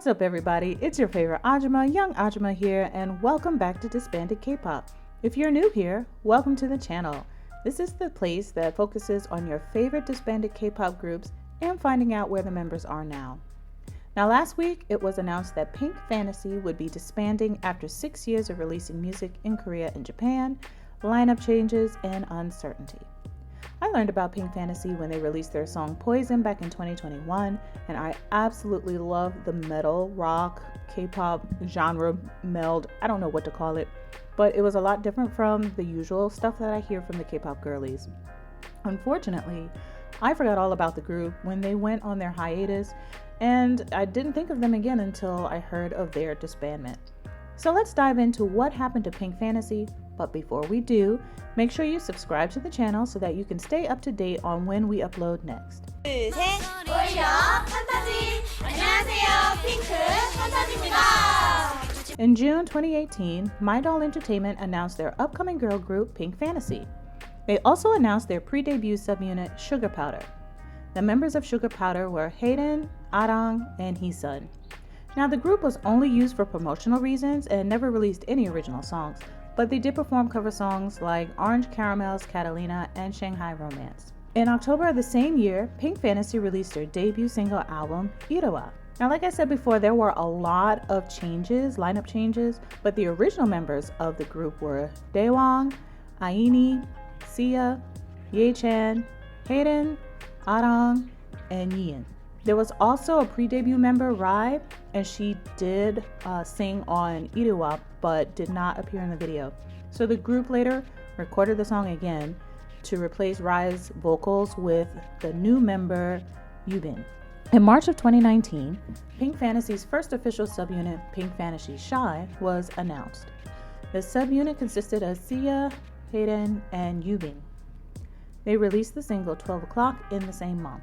What's up, everybody? It's your favorite Ajima, Young Ajima here, and welcome back to Disbanded K-pop. If you're new here, welcome to the channel. This is the place that focuses on your favorite disbanded K-pop groups and finding out where the members are now. Now, last week, it was announced that Pink Fantasy would be disbanding after 6 years of releasing music in Korea and Japan, lineup changes, and uncertainty. I learned about Pink Fantasy when they released their song Poison back in 2021, and I absolutely love the metal, rock, K-pop genre meld. I don't know what to call it, but it was a lot different from the usual stuff that I hear from the K-pop girlies. Unfortunately, I forgot all about the group when they went on their hiatus, and I didn't think of them again until I heard of their disbandment. So let's dive into what happened to Pink Fantasy. But before we do, make sure you subscribe to the channel so that you can stay up to date on when we upload next. In June 2018, My Doll Entertainment announced their upcoming girl group Pink Fantasy. They also announced their pre-debut subunit Sugar Powder. The members of Sugar Powder were Hayden, Arang, and Heesun. Now, the group was only used for promotional reasons and never released any original songs, but they did perform cover songs like Orange Caramel's Catalina and Shanghai Romance. In October of the same year, Pink Fantasy released their debut single album, Irawa. Now, like I said before, there were a lot of changes, lineup changes, but the original members of the group were Daewang, Aini, Sia, Ye-chan, Hayden, Arang, and Yin. There was also a pre-debut member, Rai, and she did sing on Irawa, but did not appear in the video. So the group later recorded the song again to replace Rai's vocals with the new member, Yubin. In March of 2019, Pink Fantasy's first official subunit, Pink Fantasy Shy, was announced. The subunit consisted of Sia, Hayden, and Yubin. They released the single 12 O'Clock in the same month.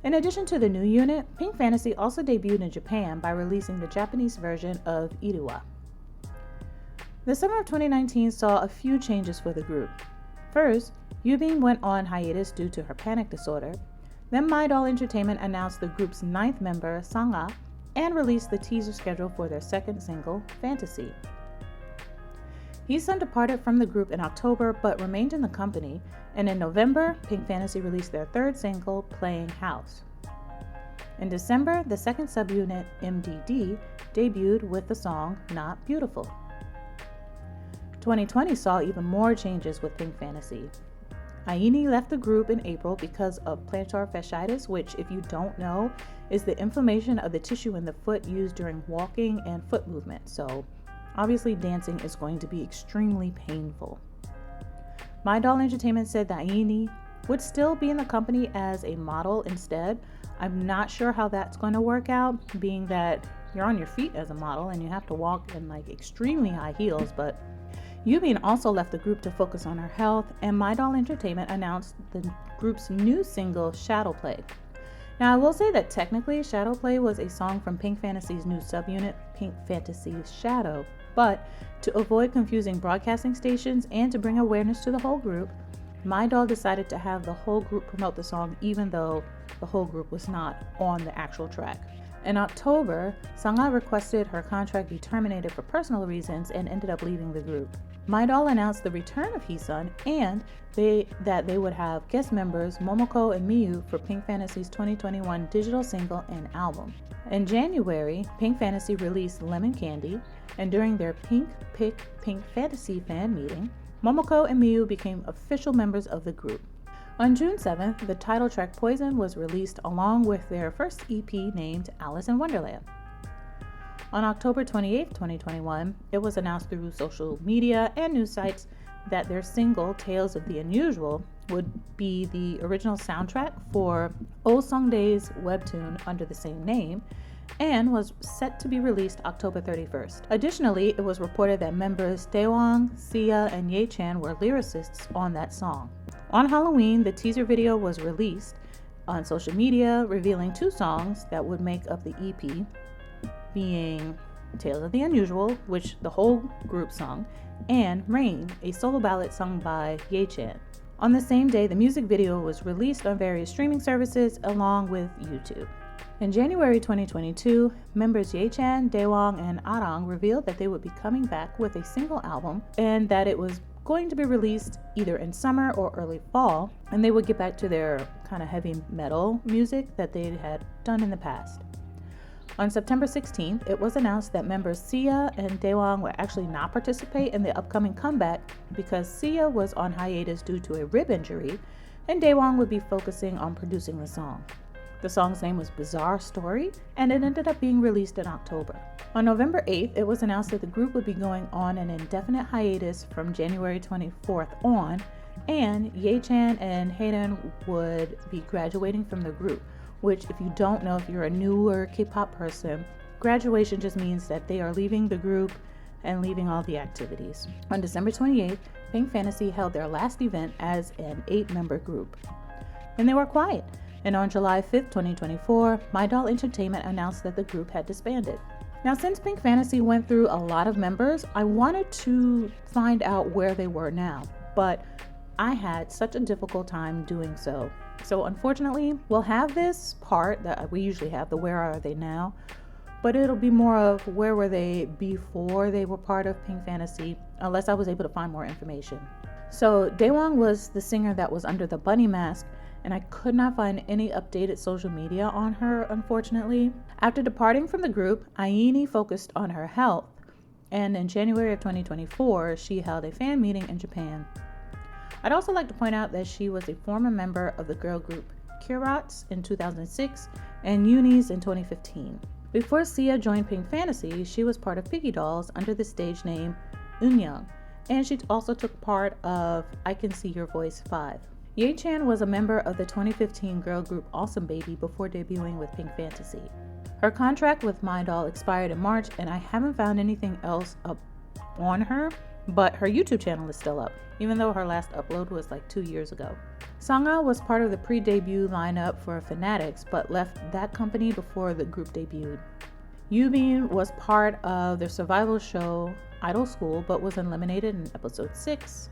In addition to the new unit, Pink Fantasy also debuted in Japan by releasing the Japanese version of Irawa. The summer of 2019 saw a few changes for the group. First, Yubin went on hiatus due to her panic disorder. Then My Doll Entertainment announced the group's 9th member, Sangha, and released the teaser schedule for their second single, Fantasy. Heesun departed from the group in October but remained in the company, and in November, Pink Fantasy released their third single, Playing House. In December, the second subunit, MDD, debuted with the song Not Beautiful. 2020 saw even more changes with Pink Fantasy. Aini left the group in April because of plantar fasciitis, which, if you don't know, is the inflammation of the tissue in the foot used during walking and foot movement. So obviously, dancing is going to be extremely painful. My Doll Entertainment said that Aini would still be in the company as a model instead. I'm not sure how that's going to work out, being that you're on your feet as a model and you have to walk in like extremely high heels. But Yubin also left the group to focus on her health, and My Doll Entertainment announced the group's new single, Shadow Play. Now, I will say that technically Shadow Play was a song from Pink Fantasy's new subunit, Pink Fantasy Shadow, but to avoid confusing broadcasting stations and to bring awareness to the whole group, My Doll decided to have the whole group promote the song even though the whole group was not on the actual track. In October, Sangha requested her contract be terminated for personal reasons and ended up leaving the group. My Doll announced the return of Heesun and that they would have guest members Momoko and Miyu for Pink Fantasy's 2021 digital single and album. In January, Pink Fantasy released Lemon Candy, and during their Pink Pick Pink Fantasy fan meeting, Momoko and Miyu became official members of the group. On June 7th, the title track Poison was released along with their first EP named Alice in Wonderland. On October 28, 2021, it was announced through social media and news sites that their single, Tales of the Unusual, would be the original soundtrack for Oh Sungdae's webtoon under the same name, and was set to be released October 31st. Additionally, it was reported that members Daewang, Sia, and Ye-chan were lyricists on that song. On Halloween, the teaser video was released on social media, revealing 2 songs that would make up the EP, being Tales of the Unusual, which the whole group sung, and Rain, a solo ballad sung by Ye-chan. On the same day, the music video was released on various streaming services along with YouTube. In January 2022, members Ye-chan, Daewon, and Arang revealed that they would be coming back with a single album and that it was going to be released either in summer or early fall, and they would get back to their kind of heavy metal music that they had done in the past. On September 16th, it was announced that members Sia and Daewon would actually not participate in the upcoming comeback because Sia was on hiatus due to a rib injury, and Daewon would be focusing on producing the song. The song's name was Bizarre Story, and it ended up being released in October. On November 8th, it was announced that the group would be going on an indefinite hiatus from January 24th on, and Ye-chan and Haedan would be graduating from the group, which, if you don't know, if you're a newer K-pop person, graduation just means that they are leaving the group and leaving all the activities. On December 28th, Pink Fantasy held their last event as an 8-member group. And they were quiet. And on July 5th, 2024, My Doll Entertainment announced that the group had disbanded. Now, since Pink Fantasy went through a lot of members, I wanted to find out where they were now, but I had such a difficult time doing so. So unfortunately, we'll have this part that we usually have, the where are they now, but it'll be more of where were they before they were part of Pink Fantasy, unless I was able to find more information. So Daewon was the singer that was under the bunny mask, and I could not find any updated social media on her, unfortunately. After departing from the group, Aini focused on her health, and in January of 2024, she held a fan meeting in Japan. I'd also like to point out that she was a former member of the girl group Kirats in 2006 and Unis in 2015. Before Sia joined Pink Fantasy, she was part of Piggy Dolls under the stage name Eunyoung, and she also took part of I Can See Your Voice 5. Ye-chan was a member of the 2015 girl group Awesome Baby before debuting with Pink Fantasy. Her contract with My Doll expired in March, and I haven't found anything else up on her, but her YouTube channel is still up, even though her last upload was like 2 years ago. Sangha was part of the pre-debut lineup for Fanatics, but left that company before the group debuted. Yubin was part of their survival show Idol School, but was eliminated in episode 6.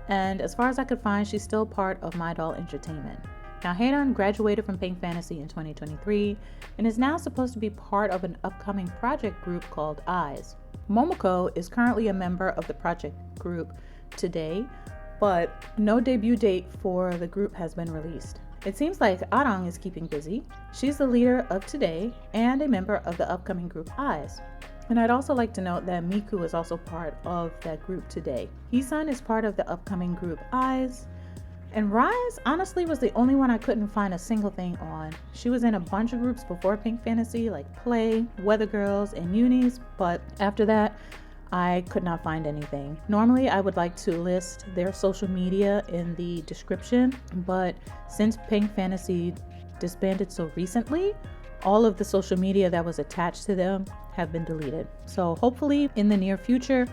And as far as I could find, she's still part of My Doll Entertainment. Now, Haedan graduated from Pink Fantasy in 2023 and is now supposed to be part of an upcoming project group called Eyes. Momoko is currently a member of the project group Today, but no debut date for the group has been released. It seems like Arang is keeping busy. She's the leader of Today and a member of the upcoming group Eyes. And I'd also like to note that Miku is also part of that group Today. Heesun is part of the upcoming group Eyes. And Rise, honestly, was the only one I couldn't find a single thing on. She was in a bunch of groups before Pink Fantasy, like Play, Weather Girls, and Unis, but after that, I could not find anything. Normally, I would like to list their social media in the description, but since Pink Fantasy disbanded so recently, all of the social media that was attached to them have been deleted. So hopefully in the near future,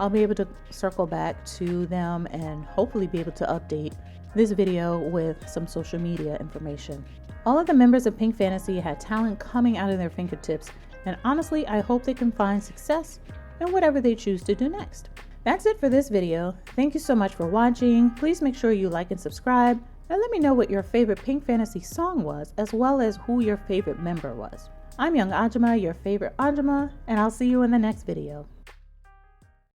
I'll be able to circle back to them and hopefully be able to update this video with some social media information. All of the members of Pink Fantasy had talent coming out of their fingertips, and honestly, I hope they can find success in whatever they choose to do next. That's it for this video. Thank you so much for watching. Please make sure you like and subscribe, and let me know what your favorite Pink Fantasy song was, as well as who your favorite member was. I'm Young Ajima, your favorite Ajima, and I'll see you in the next video.